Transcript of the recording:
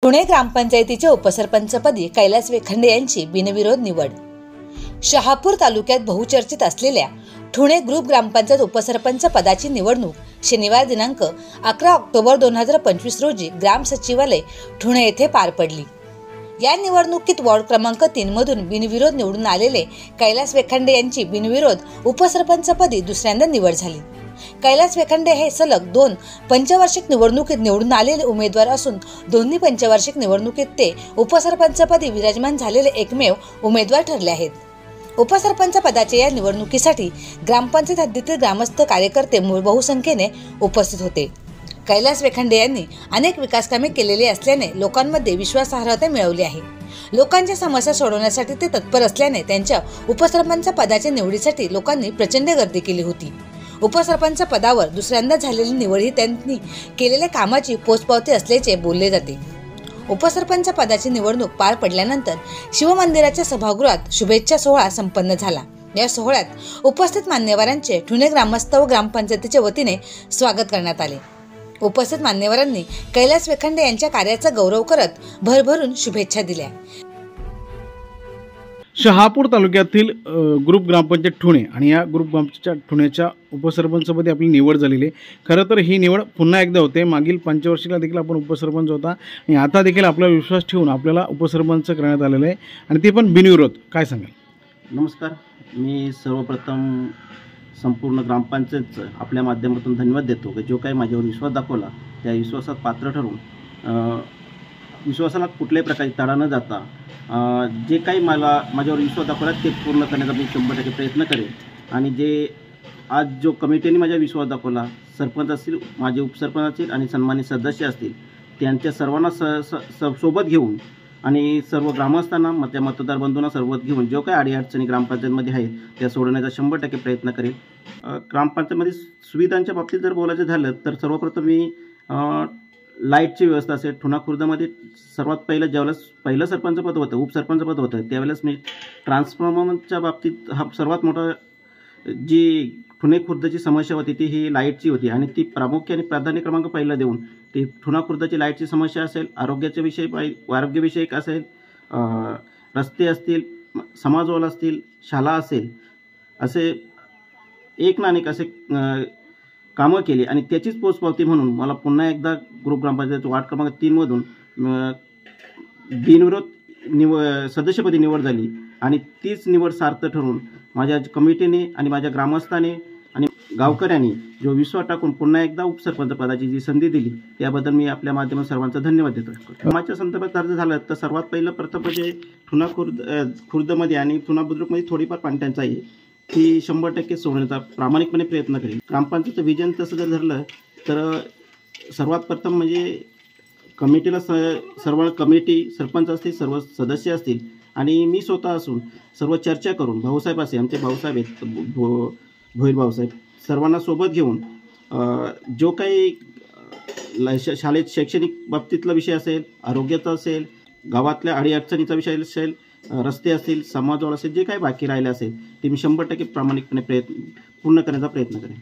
पुणे ग्रामपंचायतीच्या उपसरपंचपदी कैलास वेखंडे यांची बिनविरोध निवड। शहापूर तालुक्यात बहुचर्चित असलेल्या ठुणे ग्रुप ग्रामपंचायत उपसरपंच पदाची निवडणूक शनिवार दिनांक 11 ऑक्टोबर 2025 रोजी ग्राम सचिवालय ठुणे येथे पार पडली। या निवडणुकीत वॉर्ड क्रमांक 3 मधून बिनविरोध निवडून आलेले कैलास वेखंडे यांची बिनविरोध उपसरपंचपदी दुसऱ्यांदा निवड झाली। कैलास वेखंडे हे सलग 2 पंचवार्षिक निवडणुकीत निवडून आलेले उमेदवार असून दोन्ही पंचवार्षिक निवडणुकीत ते उपसरपंचपदी विराजमान झालेले एकमेव उमेदवार ठरले आहेत। उपसरपंच पदाच्या या निवडणुकीसाठी ग्रामपंचायत हद्दीतील ग्रामस्थ कार्यकर्ते बहुसंख्येने उपस्थित होते। कैलास वेखंडे यांनी अनेक विकास कामे केलेली असल्याने लोकांमध्ये विश्वासार्हता मिळवली आहे। लोकांच्या समस्या सोडवण्यासाठी ते तत्पर असल्याने त्यांच्या उपसरपंच पदाच्या निवडीसाठी लोकांनी प्रचंड गर्दी केली होती। उपसरपंच पदावर दुसऱ्यांदा झालेली निवड ही त्यांनी केलेल्या कामाची पोचपावती असल्याचे बोलले जाते। उपसरपंच पदाची निवडणूक पार पडल्यानंतर शिवमंदिराच्या सभागृहात शुभेच्छा सोहळा संपन्न झाला। या सोहळ्यात उपस्थित मान्यवरांचे ठुणे ग्रामस्थ व ग्रामपंचायतीच्या वतीने स्वागत करण्यात आले। उपस्थित मान्यवरांनी कैलास वेखंडे यांच्या कार्याचा गौरव करत भरभरून शुभेच्छा दिल्या। शहापूर तालुक्यातील ग्रुप ग्रामपंचायत ठुणे आणि या ग्रुप ग्रामपंचायत ठुणेच्या उपसरपंचपदी आपली निवड झालेली आहे। खरं तर ही निवड पुन्हा एकदा होते। मागील पंचवर्षीला देखील आपण उपसरपंच होता आणि आता देखील आपला विश्वास ठेवून आपल्याला उपसरपंच करण्यात आलेलं आहे आणि ते पण बिनविरोध। काय सांगाल? नमस्कार, मी सर्वप्रथम संपूर्ण ग्रामपंचायतचं आपल्या माध्यमातून धन्यवाद देतो की जो काही माझ्यावर विश्वास दाखवला त्या विश्वासात पात्र ठरून विश्वासाला कुठल्याही प्रकारे तडा न जाता जे काही माझ्यावर विश्वास दाखवला ते पूर्ण करण्याचा मी 100% प्रयत्न करेन। आणि जे आज जो कमिटीने माझ्या विश्वास दाखवला, सरपंच असतील, माझे उपसरपंच असतील आणि सन्मानित सदस्य असतील, त्यांच्या सर्वांना सोबत घेऊन आणि सर्व ग्रामस्थांना मतदार बंधूंना सोबत घेऊन जो काही अडीअडचणी ग्रामपंचायतमध्ये आहेत त्या सोडवण्याचा 100% प्रयत्न करेन। ग्रामपंचायतमध्ये सुविधांच्या बाबतीत जर बोलायचं झालं तर सर्वप्रथम मी लाईटची व्यवस्था असेल, ठुणा खुर्दमध्ये सर्वात पहिलं सरपंच पद होतं, उपसरपंच पद होतं, त्यावेळेस मी ट्रान्सफॉर्मरच्या बाबतीत हा सर्वात मोठा जी ठुणे खुर्दची समस्या होती ती ही लाईटची होती आणि ती प्रामुख्याने प्राधान्य क्रमांक पहिला देऊन ती ठुणा खुर्दची लाईटची समस्या असेल, आरोग्यविषयक असेल, रस्ते असतील, समाज हॉल असतील, शाळा असेल, असे एक ना अनेक असे कामं केली आणि त्याचीच पोचपावती म्हणून मला पुन्हा एकदा ग्रुप ग्रामपंचायत वार्ड क्रमांक 3 मधून बिनविरोध सदस्यपदी निवड झाली आणि तीच निवड सार्थ ठरून माझ्या कमिटीने आणि माझ्या ग्रामस्थाने आणि गावकऱ्यांनी जो विश्वास टाकून पुन्हा एकदा उपसरपंच पदाची जी संधी दिली त्याबद्दल मी आपल्या माध्यमातून सर्वांचा धन्यवाद देतो। कामाच्या संदर्भात अर्ज झालं तर सर्वात पहिलं प्रथम म्हणजे ठुणा खुर्दमध्ये आणि ठुणा बुद्रुकमध्ये थोडीफार पाणीटंचाई आहे, ती 100% सोडवण्याचा प्रामाणिकपणे प्रयत्न करेल। ग्रामपंचायतचं विजन तसं जर धरलं तर सर्वात प्रथम म्हणजे कमिटीला सर्व कमिटी, सरपंच असतील, सर्व सदस्य असतील आणि मी स्वतः असून सर्व चर्चा करून भाऊसाहेब असे आमचे भाऊसाहेब आहेत, भोईर भाऊसाहेब, सर्वांना सोबत घेऊन जो काही शाळेत शैक्षणिक बाबतीतला विषय असेल, आरोग्याचा असेल, गावातल्या अडीअडचणीचा विषय असेल, रस्ते असतील, समाज हॉल असेल, जे काही बाकी राहिले असेल ते मी 100% प्रामाणिकपणे पूर्ण करण्याचा प्रयत्न करेन।